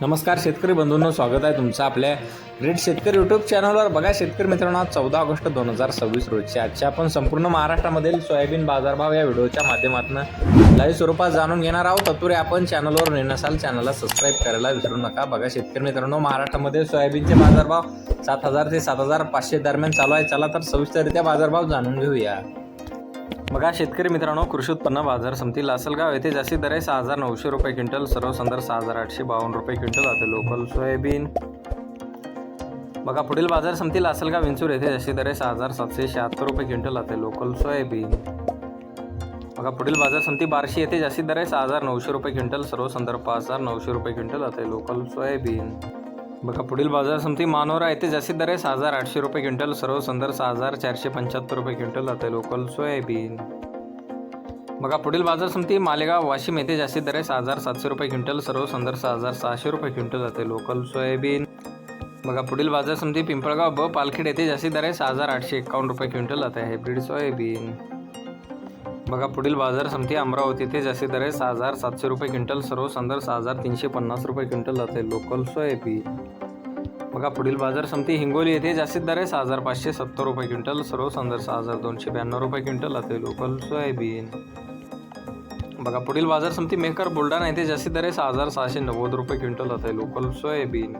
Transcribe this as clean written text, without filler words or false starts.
नमस्कार शेतकरी बंधूंनो, स्वागत आहे तुमचं आपल्या रेड शेतकरी यूट्यूब चॅनलवर. बघा शेतकरी मित्रांनो, आज 14 ऑगस्ट 2026 रोजी आजच्या आपण संपूर्ण महाराष्ट्रामधील सोयाबीन बाजारभाव या व्हिडिओच्या माध्यमातून लाईव्ह स्वरूपात जाणून घेणार आहोत. तत्पूर्वी आपण चॅनलवर नवीन असाल चॅनलला सबस्क्राईब करायला विसरू नका. बघा शेतकरी मित्रांनो, महाराष्ट्रामध्ये सोयाबीनचे बाजारभाव 7,000 ते 7,500 दरम्यान चालू आहे. चला तर सविस्तररित्या बाजारभाव जाणून घेऊया. बघा शेतकरी मित्रांनो, कृषी उत्पन्न बाजार समिती लासलगाव येथे जास्तीत दर 6,900 रुपये क्विंटल, सर्वसाधारण 6,852 रुपये क्विंटल आता लोकल सोयाबीन. बघा पुढील बाजार समिती लासलगाव विंचूर येथे जास्तीत दर 6,776 रुपये क्विंटल आता लोकल सोयाबीन. बघा पुढील बाजार समिती बार्शी येथे जास्तीत दर 6,900 रुपये क्विंटल, सर्वसाधारण 5,900 रुपये क्विंटल आता लोकल सोयाबीन. बघा पुढील बाजार समिती मानोरा येथे जास्तीत दर 6,800 रुपये क्विंटल, सर्वसाधारण 6,475 रुपये क्विंटल आता लोकल सोयाबीन. बघा पुढील बाजार समिती मालेगाव वाशिम येथे जास्तीत दर 6,700 रुपये क्विंटल, सर्वसाधारण 6,600 रुपये क्विंटल जाते लोकल सोयाबीन. बघा पुढील बाजार समिती पिंपळगाव ब पालखेड येथे जास्तीत दर 6,851 रुपये क्विंटल जाते हायब्रिड सोयाबीन. बघा पुढील बाजार समिती अमरावती येथे जास्तीत दर 6,700 रुपये क्विंटल, सर्वसाधारण 6,350 रुपये क्विंटल जाते लोकल सोयाबीन. बघा पुढील बाजार समिती हिंगोली येथे जास्तीत दर 6,570 रुपये क्विंटल, सर्वसाधारण 6,292 रुपये क्विंटल जाते लोकल सोयाबीन. बघा पुढील बाजार समिती मेहकर बुलढाणा येथे जास्तीत दर 6,690 रुपये क्विंटल जाते लोकल सोयाबीन.